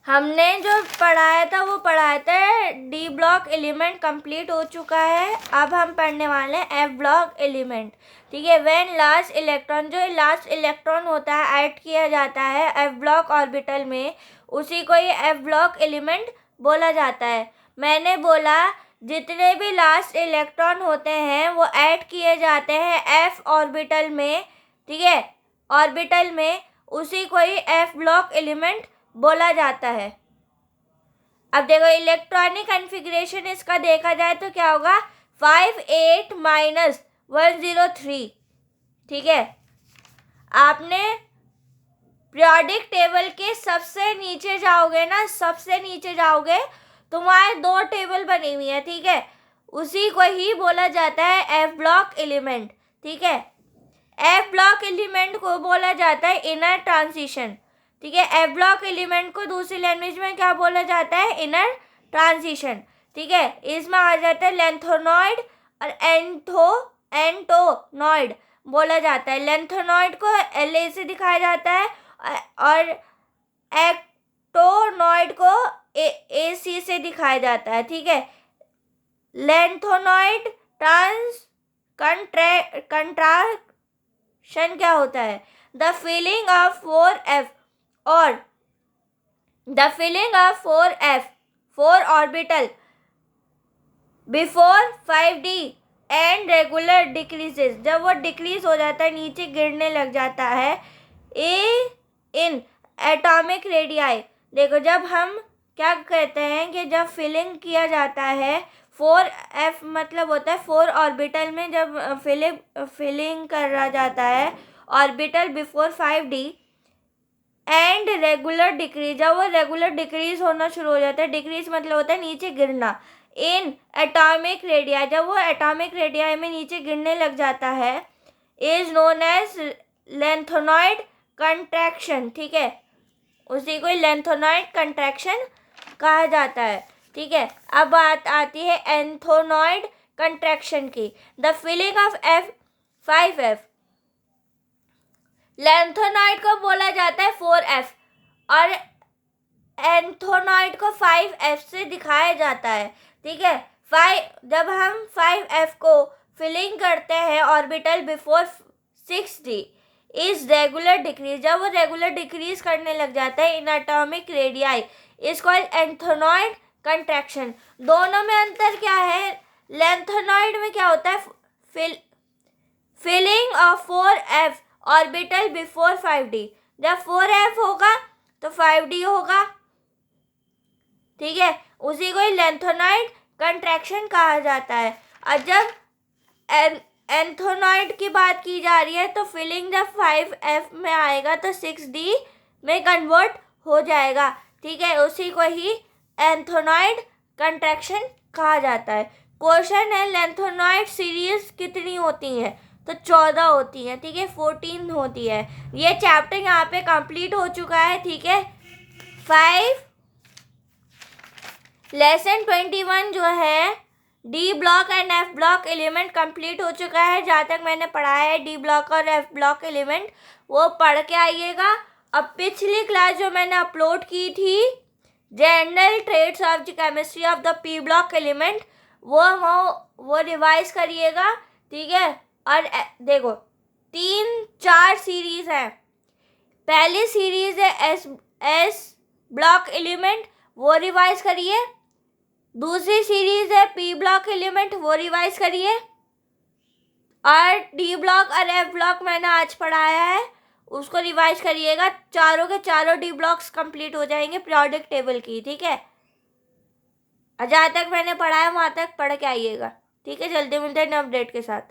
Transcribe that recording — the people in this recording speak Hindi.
हमने जो पढ़ाया था वो पढ़ाया था डी ब्लॉक एलिमेंट कंप्लीट हो चुका है। अब हम पढ़ने वाले हैं एफ ब्लॉक एलिमेंट। ठीक है, व्हेन लास्ट इलेक्ट्रॉन, जो लास्ट इलेक्ट्रॉन होता है ऐड किया जाता है एफ ब्लॉक ऑर्बिटल में, उसी को ये एफ ब्लॉक एलिमेंट बोला जाता है। मैंने बोला जितने भी लास्ट इलेक्ट्रॉन होते हैं वो ऐड किए जाते हैं एफ ऑर्बिटल में। ठीक है, ऑर्बिटल में, उसी को ही एफ ब्लॉक एलिमेंट बोला जाता है। अब देखो इलेक्ट्रॉनिक कॉन्फ़िगरेशन इसका देखा जाए तो क्या होगा, 5 8 -103। ठीक है, आपने पीरियोडिक टेबल के सबसे नीचे जाओगे ना, सबसे नीचे जाओगे तो वहाँ 2 टेबल बनी हुई है। ठीक है, उसी को ही बोला जाता है एफ ब्लॉक एलिमेंट। ठीक है, एफ ब्लॉक एलिमेंट को बोला जाता है इनर ट्रांजिशन। ठीक है, एफ ब्लॉक एलिमेंट को दूसरी लैंग्वेज में क्या बोला जाता है, इनर ट्रांजिशन। ठीक है, इसमें आ जाता है लेंथोनॉइड और एंटोनॉइड बोला जाता है। लेंथोनॉइड को LA से दिखाया जाता है और एक्टोनॉइड को AC से दिखाया जाता है। ठीक है, लेंथोनॉइड कंट्राक्शन क्या होता है, द फिलिंग ऑफ 4F और the filling of 4 orbital before 5D and regular decreases, जब वो डिक्रीज हो जाता है, नीचे गिरने लग जाता है इन एटॉमिक रेडियाई। देखो जब हम क्या कहते हैं कि जब फिलिंग किया जाता है 4F मतलब होता है 4 ऑर्बिटल में, जब फिलिंग करा जाता है orbital before 5D and regular decrease, जब वो रेगुलर डिक्रीज होना शुरू हो जाता है, डिक्रीज मतलब होता है नीचे गिरना, इन एटॉमिक रेडियाई, जब वो एटॉमिक रेडियाई में नीचे गिरने लग जाता है, इज नोन एज लेंथोनॉइड कंट्रैक्शन। ठीक है, उसी को लेंथोनॉइड कंट्रैक्शन कहा जाता है। ठीक है, अब बात आती है एंथोनॉइड कंट्रैक्शन की। द फिलिंग ऑफ 5F, लेंथोनॉइड को बोला जाता है 4F और एंथोनॉइड को 5F से दिखाया जाता है। ठीक है, जब हम 5F को फिलिंग करते हैं orbital before 6D is regular decrease, जब वो रेगुलर डिक्रीज करने लग जाता है in atomic radii, is called lanthanoid contraction. दोनों में अंतर क्या है, लेंथोनॉइड में क्या होता है, filling of 4F orbital before 5D, जब 4F होगा तो 5D होगा। ठीक है, उसी को लेंथोनॉइड कंट्रैक्शन कहा जाता है। और जब एंथोनॉइड की बात की जा रही है तो फिलिंग जब 5F में आएगा तो 6D में कन्वर्ट हो जाएगा। ठीक है, उसी को ही एंथोनॉइड कंट्रैक्शन कहा जाता है। क्वेश्चन है लेंथोनॉइड सीरीज कितनी होती हैं, तो 14 होती हैं। ठीक है, 14 होती है। ये चैप्टर यहाँ पे कंप्लीट हो चुका है। ठीक है, 5 लेसन 21 जो है D block and F block element complete हो चुका है। जहाँ तक मैंने पढ़ाया है डी ब्लॉक और एफ ब्लॉक एलिमेंट वो पढ़ के आइएगा। अब पिछली क्लास जो मैंने अपलोड की थी general trades of the chemistry of the P block element, वो रिवाइज करिएगा। ठीक है, और देखो 3-4 सीरीज है। पहली सीरीज है एस ब्लॉक एलिमेंट, वो रिवाइज करिए। दूसरी सीरीज है पी ब्लॉक एलिमेंट, वो रिवाइज करिए। और डी ब्लॉक और एफ ब्लॉक मैंने आज पढ़ाया है, उसको रिवाइज करिएगा। चारों के चारों डी ब्लॉक्स कंप्लीट हो जाएंगे पीरियोडिक टेबल की। ठीक है, जहाँ तक मैंने पढ़ाया वहाँ तक पढ़ के आइएगा। ठीक है, जल्दी मिलते हैं नए अपडेट के साथ।